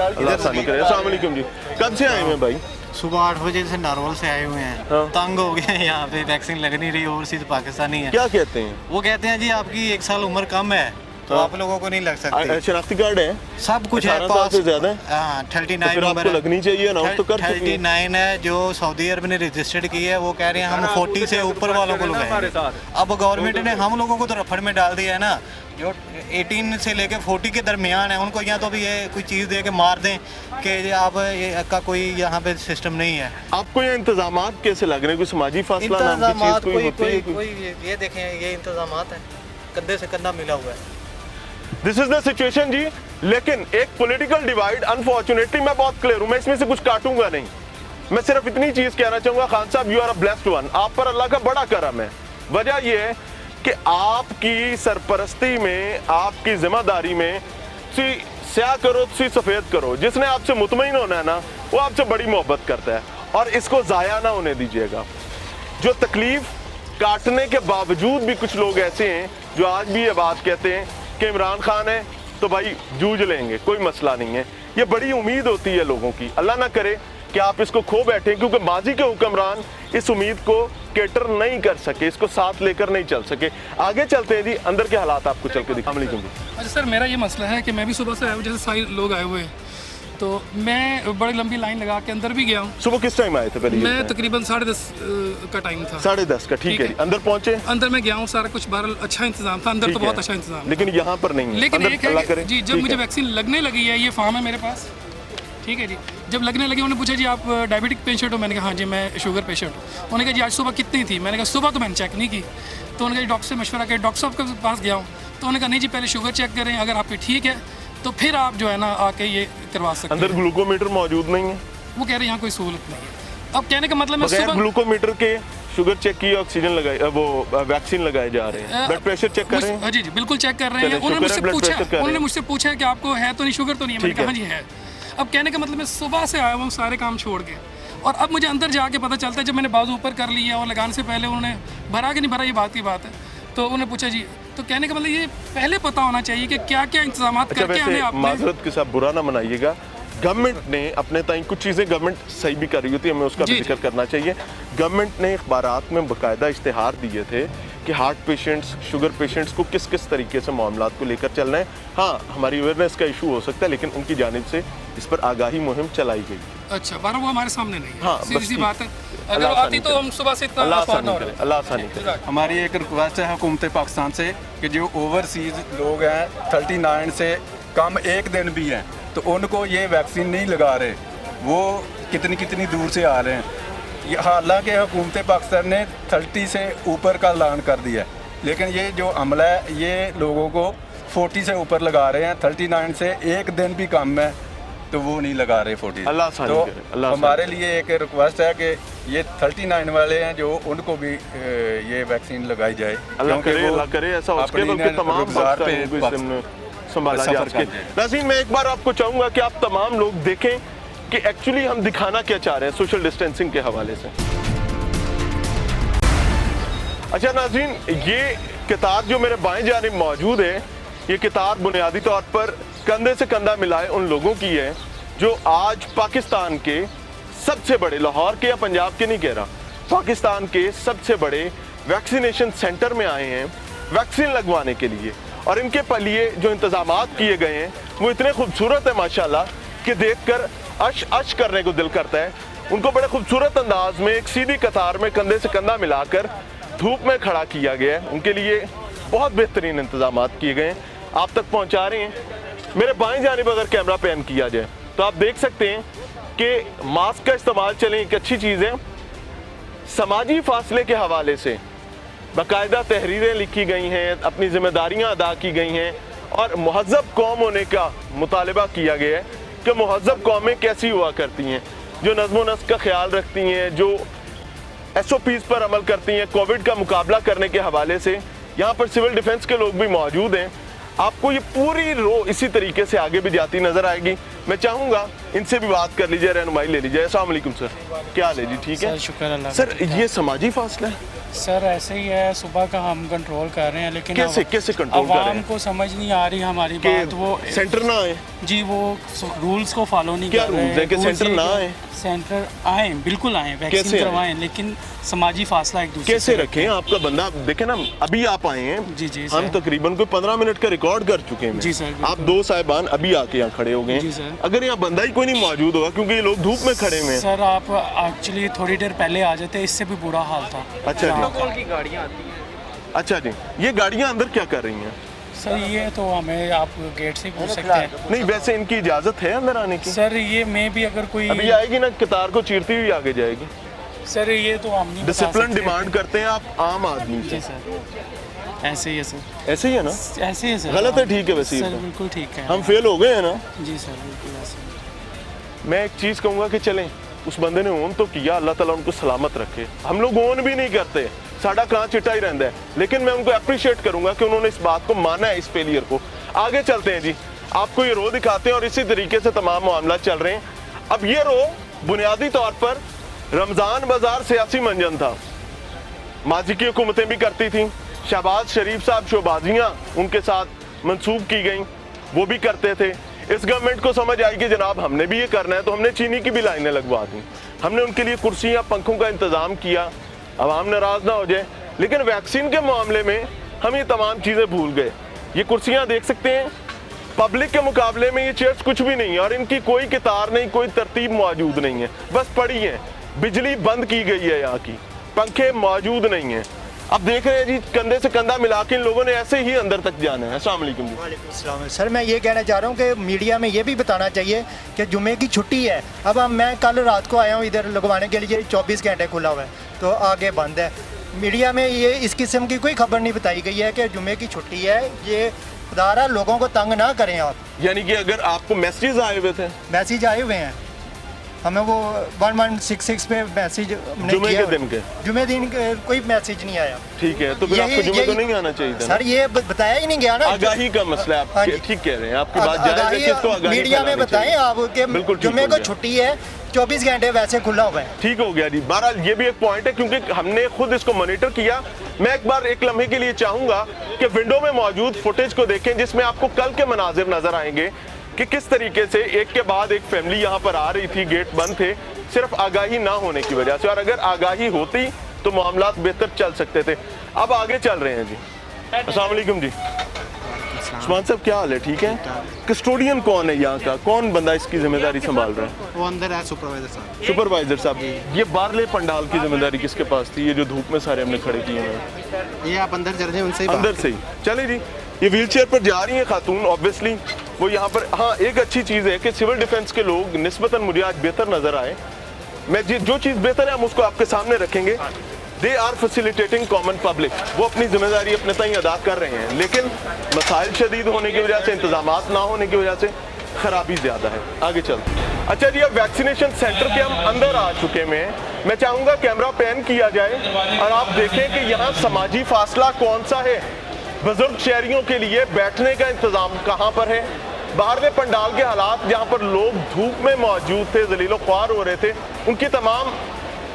Speaker 1: अल्लाह आसानी करे। अस्सलाम वालेकुम जी, कब से आए हैं भाई?
Speaker 8: सुबह 8 बजे से नारवल से आए हुए हैं।
Speaker 1: हाँ।
Speaker 8: तंग हो गए हैं, यहाँ पे वैक्सीन लग नहीं रही, ओवरसीज पाकिस्तानी है।
Speaker 1: क्या कहते हैं?
Speaker 8: वो कहते हैं जी आपकी 1 साल उम्र कम है तो
Speaker 1: हाँ।
Speaker 8: आप लोगों को नहीं लग सकती।
Speaker 1: शनाख्ती कार्ड है,
Speaker 8: सब कुछ है
Speaker 1: 18 साल से ज्यादा है?
Speaker 8: हाँ,
Speaker 1: तो
Speaker 8: 39
Speaker 1: फिर आपको
Speaker 8: उम्र है।
Speaker 1: लगनी चाहिए ना, तो कर चुकी है।
Speaker 8: 39 है जो सऊदी अरब ने रजिस्टर्ड की है, वो कह रहे हैं हम 40 से ऊपर वालों को लगाएंगे। अब गवर्नमेंट ने हम लोगों को तो रफड़ में डाल दिया है ना, जो 18 से लेके 40 के दरमियान है उनको या तो भी ये कोई चीज़ दे के मार दें कि आप ये का कोई यहाँ पे सिस्टम नहीं है।
Speaker 1: आपको ये इंतजामात कैसे लग रहे हैं? कोई समाजी फासला नाम की चीज
Speaker 8: इंतजामात
Speaker 1: कोई होती है?
Speaker 8: कोई ये देखें, ये इंतजामात है, कंधे से कंधा मिला हुआ है।
Speaker 1: दिस इज द सिचुएशन जी। लेकिन एक पॉलिटिकल डिवाइड अनफॉर्चुनेटली, मैं बहुत क्लियर हूं, मैं इसमें से कुछ काटूंगा नहीं। मैं सिर्फ इतनी चीज कहना चाहूंगा, Khan sahab you are a blessed one, आप पर अल्लाह का बड़ा करम है। वजह यह है कि आपकी सरपरस्ती में, आपकी जिम्मेदारी में स्याह करो सी सफेद करो, जिसने आपसे मुतमईन होना है ना, वो आपसे बड़ी मोहब्बत करता है और इसको जाया ना होने दीजिएगा। जो तकलीफ काटने के बावजूद भी कुछ लोग ऐसे हैं जो आज भी ये बात कहते हैं कि इमरान खान है तो भाई जूझ लेंगे, कोई मसला नहीं है। ये बड़ी उम्मीद होती है लोगों की, अल्लाह ना करे कि आप इसको खो बैठे, क्योंकि माजी के हुक्मरान इस उम्मीद को केटर नहीं कर सके, इसको साथ लेकर नहीं चल सके। आगे चलते हैं जी, अंदर के हालात आपको चल के दिखाने जी।
Speaker 12: अच्छा सर, मेरा ये मसला है कि मैं भी सुबह से आया हूँ, जैसे सारे लोग आए हुए हैं, तो मैं बड़ी लंबी लाइन लगा के अंदर भी गया हूँ।
Speaker 1: सुबह किस टाइम आए थे? पहले
Speaker 12: मैं तकरीबन 10:30 का टाइम था।
Speaker 1: 10:30 का, ठीक है। अंदर पहुंचे?
Speaker 12: अंदर मैं गया हूँ, सारा कुछ बहरहाल अच्छा इंतजाम था, अंदर तो बहुत अच्छा इंतजाम।
Speaker 1: लेकिन यहाँ पर नहीं है।
Speaker 12: लेकिन एक है कि जी, जब मुझे वैक्सीन लगने लगी है, ये फॉर्म है मेरे पास, ठीक है जी। जब लगने लगी उन्होंने पूछा जी आप डायबिटिक पेशेंट हो? मैंने कहा हाँ जी मैं शुगर पेशेंट हूँ। उन्होंने कहा जी आज सुबह कितनी थी? मैंने कहा सुबह तो मैंने चेक नहीं की। तो उन्होंने कहा डॉक्टर से मशवरा किया, डॉक्टर साहब के पास गया हूँ, तो उन्होंने कहा नहीं जी पहले शुगर चेक करें, अगर आपकी ठीक है तो फिर आप जो है ना आके ये करवा सकते हैं।
Speaker 1: अंदर ग्लूकोमीटर मौजूद नहीं है?
Speaker 12: वो कह रहे हैं यहाँ कोई सहूलत नहीं है। अब कहने का मतलब मैं
Speaker 1: सुबह ग्लूकोमीटर के शुगर चेक की, ऑक्सीजन लगाए, वो वैक्सीन लगाए जा रहे हैं, ब्लड प्रेशर चेक कर रहे हैं?
Speaker 12: जी जी बिल्कुल चेक कर रहे हैं। उन्होंने मुझसे पूछा कि आपको है तो नहीं, शुगर तो नहीं है? मैंने कहा हाँ जी है। अब कहने का मतलब मैं सुबह से आया हूँ सारे काम छोड़ के, और अब मुझे अंदर जाके पता चलता है, जब मैंने बाजू ऊपर कर लिया और लगाने से पहले उन्होंने भरा कि नहीं भरा, ये बात की बात है। तो उन्होंने पूछा जी, तो कहने का मतलब ये पहले पता होना चाहिए कि क्या क्या इंतजाम करके हमें आपने।
Speaker 1: माजरत के साथ बुरा ना मनाइएगा, गवर्नमेंट ने अपने ताई कुछ चीज़ें गवर्नमेंट सही भी कर रही होती है, हमें उसका भी जिक्र करना चाहिए। गवर्नमेंट ने अखबारात में बाकायदा इश्तिहार दिए थे कि हार्ट पेशेंट्स, शुगर पेशेंट्स को किस किस तरीके से मामलात को लेकर चलना है। हाँ, हमारी अवेयरनेस का इशू हो सकता है, लेकिन उनकी जानिब से इस पर आगाही मुहिम चलाई गई।
Speaker 12: अच्छा, बारह वो हमारे सामने नहीं है।
Speaker 1: हाँ,
Speaker 12: सीधी सी बात है, अगर आती तो हम सुबह से इतना
Speaker 1: अल्लाह आसानी करे।
Speaker 11: हमारी एक रिक्वेस्ट है हुकूमत पाकिस्तान से कि जो ओवरसीज़ लोग हैं 39 से कम एक दिन भी हैं, तो उनको ये वैक्सीन नहीं लगा रहे, वो कितनी दूर से आ रहे हैं। हालांकि हुकूमत पाकिस्तान ने 30 से ऊपर का ऐलान कर दिया है, लेकिन ये जो अमला है ये लोगों को 40 से ऊपर लगा रहे हैं। 39 से एक दिन भी कम है तो वो नहीं लगा रहे 40।
Speaker 1: अल्लाह
Speaker 11: तो हमारे लिए एक रिक्वेस्ट है कि ये 39 वाले हैं जो उनको भी ये वैक्सीन लगाई जाए।
Speaker 1: अल्लाह करे ऐसा उसके बल्कि तमाम संभाला जा सके। नाज़रीन, मैं एक बार आपको चाहूँगा कि आप तमाम लोग देखें कि एक्चुअली हम दिखाना क्या चाह रहे हैं सोशल डिस्टेंसिंग के हवाले से। अच्छा नाज़रीन, ये किताब जो मेरे बाएं जानिब मौजूद है, ये किताब बुनियादी तौर पर कंधे से कंधा मिलाए उन लोगों की है जो आज पाकिस्तान के सबसे बड़े, लाहौर के या पंजाब के नहीं कह रहा, पाकिस्तान के सबसे बड़े वैक्सीनेशन सेंटर में आए हैं वैक्सीन लगवाने के लिए। और इनके लिए जो इंतजामात किए गए हैं वो इतने खूबसूरत है माशाल्लाह कि देखकर अश करने को दिल करता है। उनको बड़े खूबसूरत अंदाज में एक सीधी कतार में कंधे से कंधा मिलाकर धूप में खड़ा किया गया है। उनके लिए बहुत बेहतरीन इंतजामात किए गए हैं, आप तक पहुंचा रहे हैं। मेरे बाएं जानिब अगर कैमरा पैन किया जाए तो आप देख सकते हैं कि मास्क का इस्तेमाल चलें, एक अच्छी चीज़ है। समाजी फासले के हवाले से बाकायदा तहरीरें लिखी गई हैं, अपनी जिम्मेदारियां अदा की गई हैं और मुहज़्ज़ब कौम होने का मुतालबा किया गया है कि मुहज़्ज़ब कौमें कैसी हुआ करती हैं, जो नज़्म व नस्क का ख्याल रखती हैं, जो SOPs पर अमल करती हैं। कोविड का मुकाबला करने के हवाले से यहाँ पर सिविल डिफेंस के लोग भी मौजूद हैं। आपको ये पूरी रो इसी तरीके से आगे भी जाती नजर आएगी। मैं चाहूँगा इनसे भी बात कर लीजिए, रहनुमाई ले लीजिए। अस्सलाम वालेकुम सर, क्या हाल है जी? ठीक है
Speaker 13: शुक्र अल्लाह।
Speaker 1: सर ये समाजी फासला है
Speaker 13: सर ऐसे ही है, सुबह का हम कंट्रोल कर रहे हैं लेकिन
Speaker 1: कैसे कंट्रोल कर रहे हैं?
Speaker 13: आवाम को समझ नहीं आ रही हमारी बात। वो
Speaker 1: सेंटर ना आए
Speaker 13: जी, वो रूल्स को फॉलो नहीं
Speaker 1: क्या
Speaker 13: कर रहे
Speaker 1: रूल्स है कि सेंटर ना आए?
Speaker 13: सेंटर आए, बिल्कुल आए, वैक्सीन करवाएं, लेकिन समाजी फासला एक दूसरे
Speaker 1: कैसे रखें? आपका बंदा देखे ना, अभी आप आए हैं
Speaker 13: जी जी
Speaker 1: हम तकरीबन कोई 15 मिनट का रिकॉर्ड कर चुके हैं
Speaker 13: जी सर।
Speaker 1: आप दो साहिबान अभी आके यहाँ खड़े हो गए
Speaker 13: जी सर।
Speaker 1: अगर यहाँ बंदा ही कोई नहीं मौजूद होगा क्योंकि ये लोग धूप में खड़े हुए हैं।
Speaker 13: सर आप एक्चुअली थोड़ी देर पहले आ जाते, इससे भी बुरा हाल था।
Speaker 1: अच्छा जी, अच्छा जी, ये गाड़ियाँ अंदर क्या कर रही हैं?
Speaker 13: सर ये तो हमें आप गेट से पूछ सकते हैं।
Speaker 1: नहीं, वैसे इनकी इजाजत है अंदर आने की?
Speaker 13: सर ये में भी अगर कोई
Speaker 1: अभी आएगी ना, कतार को चीरती हुई आगे जाएगी।
Speaker 13: सर ये तो हम नहीं बता
Speaker 1: डिसिप्लिन
Speaker 13: सकते।
Speaker 1: डिमांड करते हैं आप आम आदमी से।
Speaker 13: जी सर, ऐसे ही है सर।
Speaker 1: ऐसे ही है ना?
Speaker 13: ऐसे ही है सर।
Speaker 1: गलत है, ठीक है वैसे
Speaker 13: सर बिल्कुल ठीक है।
Speaker 1: हम फेल हो गए हैं ना?
Speaker 13: जी सर बिल्कुल ऐसे।
Speaker 1: मैं एक चीज़ कहूँगा कि चलें, उस बंदे ने ओन तो किया, अल्लाह ताला उनको सलामत रखे। हम लोग ओन भी नहीं करते, साडा कां चिट्टा ही रहता है, लेकिन मैं उनको अप्रिशिएट करूंगा कि उन्होंने इस बात को माना है, इस फेलियर को। आगे चलते हैं जी, आपको ये रो दिखाते हैं और इसी तरीके से तमाम मामला चल रहे हैं। अब ये रो बुनियादी तौर पर रमज़ान बाजार सियासी मंजन था, माजी की हुकूमतें भी करती थी। शहबाज शरीफ साहब शोबाजियाँ उनके साथ मंसूब की गई, वो भी करते थे। इस गवर्नमेंट को समझ आई कि जनाब हमने भी ये करना है, तो हमने चीनी की भी लाइनें लगवा दी, हमने उनके लिए कुर्सियाँ पंखों का इंतज़ाम किया, आवाम नाराज ना हो जाए। लेकिन वैक्सीन के मामले में हम ये तमाम चीज़ें भूल गए। ये कुर्सियाँ देख सकते हैं, पब्लिक के मुकाबले में ये चेयर्स कुछ भी नहीं है और इनकी कोई कितार नहीं, कोई तरतीब मौजूद नहीं है, बस पड़ी है। बिजली बंद की गई है, यहाँ की पंखे मौजूद नहीं है। अब देख रहे हैं जी, कंधे से कंधा मिला के इन लोगों ने ऐसे ही अंदर तक जाना है। अस्सलाम वालेकुम जी।
Speaker 14: वालेकुम अस्सलाम। सर मैं ये कहना चाह रहा हूँ कि मीडिया में ये भी बताना चाहिए कि जुमे की छुट्टी है। अब मैं कल रात को आया हूँ इधर लगवाने के लिए, 24 घंटे खुला हुआ है तो आगे बंद है। मीडिया में ये इस किस्म की कोई खबर नहीं बताई गई है कि जुमे की छुट्टी है। ये खुदारा लोगों को तंग ना करें आप।
Speaker 1: यानी कि अगर आपको मैसेज आए हुए थे?
Speaker 14: मैसेज आए हुए हैं हमें, वो 1166 पे मैसेज
Speaker 1: जुमे के दिन के?
Speaker 14: जुमे दिन कोई मैसेज नहीं आया।
Speaker 1: ठीक है, तो फिर आपको जुमे को नहीं आना चाहिए था?
Speaker 14: सर ये बताया ही नहीं गया ना।
Speaker 1: आगाही का मसला है, आप ठीक कह रहे हैं, आपकी बात जायज़ है कि इसको आगाही
Speaker 14: मीडिया में बताएं आप कि जुमे को छुट्टी है, 24 घंटे वैसे खुला हुआ है।
Speaker 1: ठीक हो गया जी। बहरहाल ये भी एक पॉइंट है क्योंकि हमने खुद इसको मॉनिटर किया। मैं एक बार एक लम्हे के लिए चाहूंगा कि विंडो में मौजूद फुटेज को देखें, जिसमें आपको कल के मनाजिर नजर आएंगे कि किस तरीके से एक के बाद एक फैमिली यहाँ पर आ रही थी, गेट बंद थे, सिर्फ आगाही ना होने की वजह से। और अगर आगाही होती तो मामलात बेहतर चल सकते थे। अब आगे चल रहे हैं जी। अस्सलाम वालेकुम जी। उस्मान साहब क्या हाल है? ठीक है। कस्टोडियन कौन है यहाँ का? कौन बंदा इसकी जिम्मेदारी संभाल रहा है?
Speaker 8: वो अंदर है सुपरवाइजर साहब।
Speaker 1: सुपरवाइजर साहब, ये बारले पंडाल की जिम्मेदारी किसके पास थी? ये जो धूप में सारे हमने खड़े किए हैं,
Speaker 8: ये आप अंदर चल रहे हैं उनसे
Speaker 1: अंदर से ही चले जी। ये व्हील चेयर पर जा रही है खातून, ऑब्वियसली वो यहाँ पर। हाँ, एक अच्छी चीज़ है कि सिविल डिफेंस के लोग निस्बतन मुझे आज बेहतर नजर आए। मैं जो चीज़ बेहतर है हम उसको आपके सामने रखेंगे। They are facilitating common public, वो अपनी जिम्मेदारी अपने तय अदा कर रहे हैं, लेकिन मसाइल शदीद होने की वजह से, इंतजामात ना होने की वजह से खराबी ज़्यादा है। आगे चल। अच्छा जी, अब वैक्सीनेशन सेंटर के हम अंदर आ चुके हैं। मैं चाहूँगा कैमरा पैन किया जाए और आप देखें कि यहाँ समाजी फासला कौन सा है, बुजुर्ग शहरियों के लिए बैठने का इंतज़ाम कहाँ पर है, बाहरले पंडाल के हालात जहाँ पर लोग धूप में मौजूद थे, जलीलो ख्वार हो रहे थे, उनकी तमाम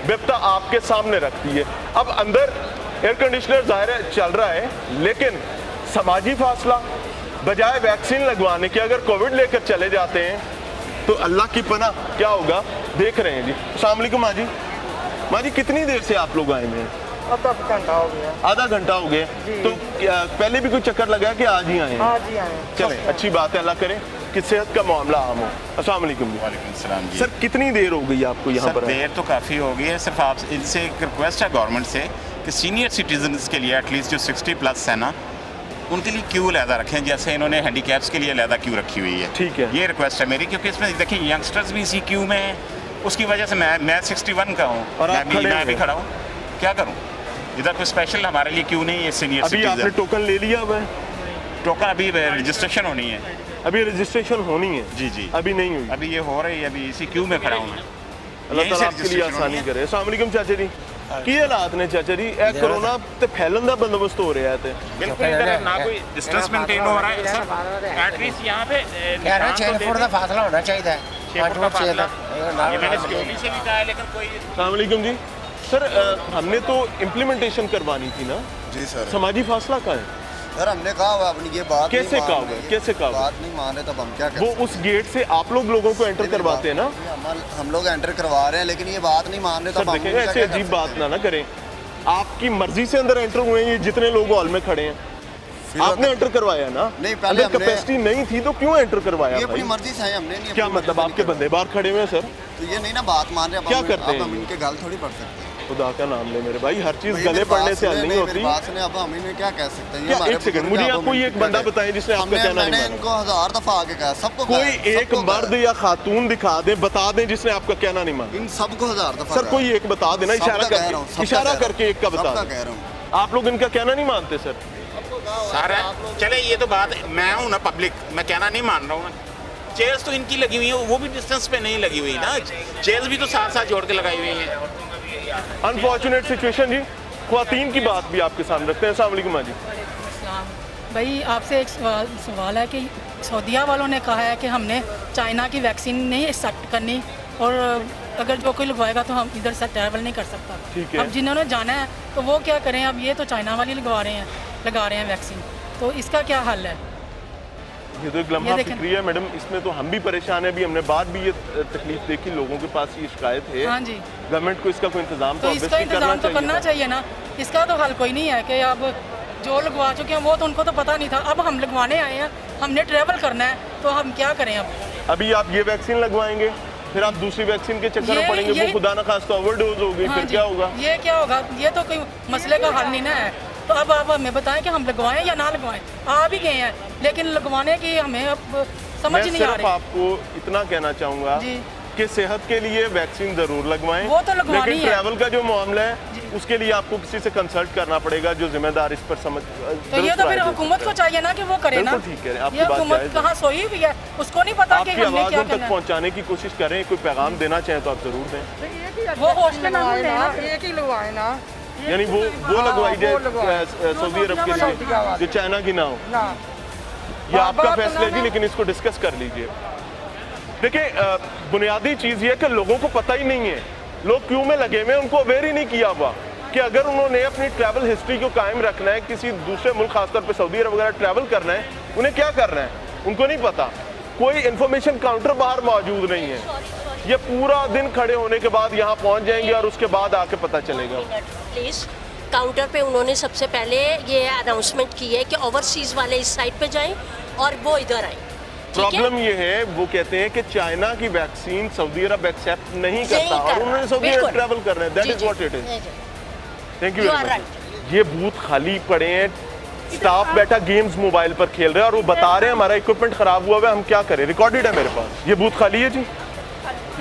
Speaker 1: बेपता आपके सामने रखती है। अब अंदर एयर कंडीशनर ज़ाहिर है चल रहा है, लेकिन समाजी फासला बजाय वैक्सीन लगवाने के अगर कोविड लेकर चले जाते हैं तो अल्लाह की पनाह क्या होगा, देख रहे हैं जी। अस्सलाम वालेकुम माँ जी। माँ जी, कितनी देर से आप लोग आए हुए हैं?
Speaker 15: आधा घंटा हो गया।
Speaker 1: आधा घंटा हो गया। तो पहले भी कोई चक्कर लगा कि आज ही आए हैं?
Speaker 15: आज ही आए।
Speaker 1: चलें, अच्छी बात है, अल्लाह करे कि सेहत का मामला आम हो। अस्सलाम वालेकुम।
Speaker 16: वालेकुम सलाम जी।
Speaker 1: सर कितनी देर हो गई आपको यहाँ पर?
Speaker 16: देर तो काफ़ी हो गई है। सिर्फ आप इनसे एक रिक्वेस्ट है गवर्नमेंट से कि सीनियर सिटीजन्स के लिए एटलीस्ट जो 60+ है ना, उनके लिए क्यू लहदा रखें, जैसे इन्होंने हैंडीकैप्स के लिए लहदा क्यू रखी हुई है।
Speaker 1: ठीक है,
Speaker 16: ये रिक्वेस्ट है मेरी, क्योंकि इसमें देखिए यंगस्टर्स भी इसी क्यू में हैं, उसकी वजह से मैं 61 का हूँ और मैं भी खड़ा हूँ, क्या करूँ? इधर कोई स्पेशल हमारे लिए क्यों नहीं है सीनियर
Speaker 1: सिटीजन? अभी आपने टोकन ले लिया हुआ है?
Speaker 16: टोकन अभी रजिस्ट्रेशन होनी है।
Speaker 1: अभी रजिस्ट्रेशन होनी है?
Speaker 16: जी जी,
Speaker 1: अभी नहीं हुई।
Speaker 16: अभी ये हो रही है, अभी इसी क्यू में खड़ा हूँ मैं।
Speaker 1: अल्लाह ताला आपके लिए आसानी करे। अस्सलाम वालेकुम चाचा जी। ਕੀ ਹਾਲਾਤ ਨੇ ਚਾਚਾ ਜੀ ਇਹ ਕੋਰੋਨਾ ਤੇ ਫੈਲਣ ਦਾ ਬੰਦੋਬਸਤ ਹੋ ਰਿਹਾ ਤੇ
Speaker 16: बिल्कुल इधर ना कोई डिस्टेंस मेंटेन हो रहा है सर एटलीस्ट यहाँ पे
Speaker 17: कह रहे हैं 6 फुट का फासला होना चाहिए
Speaker 16: 6 फुट का फासला ये मैंने सिक्योरिटी से भी कहा है लेकिन कोई
Speaker 1: अस्सलाम वालेकुम जी सर हमने तो इम्प्लीमेंटेशन करवानी थी ना
Speaker 18: जी सर
Speaker 1: समाजी फासला कहाँ है
Speaker 18: सर हमने कहा हुआ अपनी ये बात
Speaker 1: कैसे
Speaker 18: नहीं
Speaker 1: कहा
Speaker 18: मान
Speaker 1: हुआ
Speaker 18: रहे।
Speaker 1: कैसे कहा हुआ
Speaker 18: बात नहीं मान रहे तब हम क्या कर
Speaker 1: वो उस गेट से आप लोगों को एंटर करवाते हैं ना
Speaker 18: हम लोग एंटर करवा रहे हैं लेकिन ये बात नहीं मान रहे
Speaker 1: सर
Speaker 18: तब हम
Speaker 1: देखें
Speaker 18: उनका
Speaker 1: ऐसे
Speaker 18: क्या कर
Speaker 1: अजीब
Speaker 18: सकते
Speaker 1: बात ना करें आपकी मर्जी से अंदर एंटर हुए हैं ये जितने लोग हॉल में खड़े हैं आपने एंटर करवाया ना
Speaker 18: नहीं, पहले हमने-
Speaker 1: कैपेसिटी नहीं थी तो क्यों एंटर करवाया
Speaker 18: ये अपनी
Speaker 1: भाई?
Speaker 18: मर्जी से है हमने नहीं
Speaker 1: क्या
Speaker 18: अपनी
Speaker 1: मतलब
Speaker 18: मर्जी से
Speaker 1: आपके बंदे बाहर खड़े हुए हैं सर
Speaker 18: तो ये नहीं ना बात मान रहे अब
Speaker 1: क्या
Speaker 18: हम-
Speaker 1: करते
Speaker 18: अब
Speaker 1: हैं
Speaker 18: हम
Speaker 1: ये?
Speaker 18: इनके गाल थोड़ी पढ़ सकते हैं
Speaker 1: खुदा का नाम ले मेरे भाई हर चीज
Speaker 18: भाई,
Speaker 1: गले
Speaker 18: मेरी
Speaker 1: पड़ने
Speaker 18: बात
Speaker 1: से हल
Speaker 18: सुने,
Speaker 1: नहीं
Speaker 18: मेरी
Speaker 1: होती
Speaker 18: बात सुने अब हम इन्हें क्या कह सकते हैं ये
Speaker 1: क्या
Speaker 18: हमारे
Speaker 1: एक सेकंड
Speaker 18: बुजुर्ग
Speaker 1: मुझे
Speaker 18: हैं,
Speaker 1: आप
Speaker 18: अब
Speaker 1: कोई
Speaker 18: हम
Speaker 1: एक
Speaker 18: क्या
Speaker 1: बंदा
Speaker 18: कहें?
Speaker 1: बताएं जिसने आपका
Speaker 18: हमने-
Speaker 1: कहना नहीं
Speaker 18: मैंने
Speaker 1: माना
Speaker 18: इनको 1000 दफा आगे कहा सबको
Speaker 1: कोई
Speaker 18: कहा है,
Speaker 1: एक
Speaker 18: सबको कहा
Speaker 1: मर्द या खातून दिखा दें बता दें जिसने आपका कहना नहीं माना
Speaker 18: है। इन सबको 1000 दफा
Speaker 1: सर
Speaker 18: कहा
Speaker 1: कोई एक बता देना
Speaker 18: सबका
Speaker 1: इशारा
Speaker 18: कह रहा हूँ,
Speaker 1: करके
Speaker 18: सबका
Speaker 1: इशारा
Speaker 18: कह रहा
Speaker 1: करके एक का
Speaker 18: हूँ,
Speaker 1: बता
Speaker 18: सबका
Speaker 1: दें
Speaker 18: कह रहा हूँ
Speaker 1: आप लोग इनका कहना नहीं मानते सर
Speaker 16: सारा चले ये तो बात मैं हूँ ना पब्लिक मैं कहना नहीं मान रहा हूँ चेयर्स तो इनकी लगी हुई है वो भी डिस्टेंस पे नहीं लगी हुई ना चेयर्स भी तो साथ साथ जोड़ के लगाई हुई है
Speaker 1: अनफॉर्चुनेट सिचुएशन जी ख्वातीन की बात भी आपके सामने रखते हैं अस्सलाम वालेकुम जी
Speaker 6: भाई आपसे एक सवाल है कि सऊदीया वालों ने कहा है कि हमने चाइना की वैक्सीन नहीं एक्सेप्ट करनी और अगर जो कोई लगवाएगा तो हम इधर से ट्रैवल नहीं कर सकता
Speaker 1: ठीक है।
Speaker 6: अब जिन्होंने जाना है तो वो क्या करें अब ये तो चाइना वाली लगा रहे हैं वैक्सीन तो इसका क्या हल है
Speaker 1: ये तो एक लम्हा
Speaker 6: ये देखें।
Speaker 1: फिक्री है मैडम इसमें तो हम भी परेशान है अभी हमने बाद भी ये तकलीफ देखी लोगों के पास ये शिकायत है
Speaker 6: हाँ जी
Speaker 1: गवर्नमेंट को इसका कोई इंतजाम
Speaker 6: तो इसका
Speaker 1: obviously
Speaker 6: इंतजाम तो करना
Speaker 1: था।
Speaker 6: चाहिए ना इसका तो हल कोई नहीं है कि अब जो लगवा चुके हैं वो तो उनको तो पता नहीं था अब हम लगवाने आए हैं हमने ट्रैवल करना है तो हम क्या करें अब
Speaker 1: अभी आप ये वैक्सीन लगवाएंगे फिर आप दूसरी वैक्सीन के चक्कर में
Speaker 6: ये-
Speaker 1: पड़ेंगे
Speaker 6: ये-
Speaker 1: वो खुदा ना खास्ता ओवरडोज हो गई
Speaker 6: हाँ
Speaker 1: फिर
Speaker 6: जी,
Speaker 1: क्या होगा
Speaker 6: ये क्या होगा ये तो कोई मसले का हल नहीं ना है तो अब आप हमें बताएं कि हम लगवाएं या ना लगवाएं आ भी गए हैं लेकिन लगवाने की हमें अब समझ
Speaker 1: मैं
Speaker 6: नहीं आ
Speaker 1: सिर्फ
Speaker 6: रही
Speaker 1: आपको इतना कहना चाहूँगा
Speaker 6: जी
Speaker 1: कि सेहत के लिए वैक्सीन जरूर लगवाएं
Speaker 6: वो तो लगवानी
Speaker 1: लेकिन
Speaker 6: है।
Speaker 1: ट्रैवल का जो मामला है उसके लिए आपको किसी से कंसल्ट करना पड़ेगा जो जिम्मेदार इस पर समझ
Speaker 6: तो ये तो फिर हुकूमत को चाहिए ना कि वो करे ना
Speaker 1: बिल्कुल ठीक है आपकी
Speaker 6: ये
Speaker 1: बात
Speaker 6: हुकूमत
Speaker 1: जायज़ है।
Speaker 6: कहाँ सोई हुई है उसको नहीं पता कि
Speaker 1: आपकी
Speaker 6: हमने
Speaker 1: आवाज़
Speaker 6: क्या
Speaker 1: उन तक
Speaker 6: करना है
Speaker 1: पहुंचाने की कोशिश करें कोई पैगाम देना चाहें तो आप जरूर दें
Speaker 6: वो होश के नाम ले ना
Speaker 15: एक ही लगवाए ना
Speaker 1: यानी वो लगवाई जाए सऊदी अरब के लिए जो चाइना की ना हो ये आपका फैसला है जी लेकिन इसको डिस्कस कर लीजिए देखिए बुनियादी चीज़ ये है कि लोगों को पता ही नहीं है लोग क्यों में लगे हुए हैं उनको अवेयर ही नहीं किया हुआ कि अगर उन्होंने अपनी ट्रैवल हिस्ट्री को कायम रखना है किसी दूसरे मुल्क खासतौर पर सऊदी अरब वगैरह ट्रैवल करना है उन्हें क्या करना है उनको नहीं पता कोई इन्फॉर्मेशन काउंटर बाहर मौजूद नहीं है ये पूरा दिन खड़े होने के बाद यहाँ पहुँच जाएंगे और उसके बाद आके पता चलेगा
Speaker 19: प्लीज़ काउंटर पे उन्होंने सबसे पहले ये अनाउंसमेंट की है कि ओवरसीज़ वाले इस साइड पे जाएं और वो इधर आएं
Speaker 1: प्रॉब्लम ये है वो कहते हैं कि चाइना की वैक्सीन सऊदी अरब एक्सेप्ट नहीं करता
Speaker 19: कर
Speaker 1: और उन्होंने सऊदी अरब
Speaker 19: बिल्कुल।
Speaker 1: ट्रैवल करना है that
Speaker 19: ji,
Speaker 1: is
Speaker 19: ji,
Speaker 1: what it is
Speaker 19: ji, ji.
Speaker 1: Thank you
Speaker 19: You
Speaker 1: very
Speaker 19: are
Speaker 1: much ये बूथ खाली पड़े हैं स्टाफ बैठा गेम्स मोबाइल पर खेल रहे हैं और वो बता रहे हैं हमारा इक्विपमेंट खराब हुआ है हम क्या करें रिकॉर्डेड है मेरे पास ये बूथ खाली है जी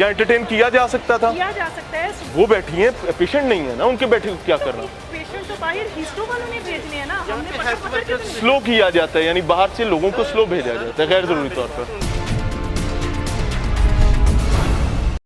Speaker 1: या एंटरटेन किया जा सकता था
Speaker 20: किया जा सकता है
Speaker 1: वो बैठी हैं पेशेंट नहीं है ना उनके बैठे क्या करना
Speaker 20: पेशेंट तो बाहर हिस्टो वालों ने भेजने हैं ना हमने पकड़ के तो नहीं
Speaker 1: स्लो किया जाता है यानी बाहर से लोगों को स्लो भेजा जाता है गैर जरूरी तौर पर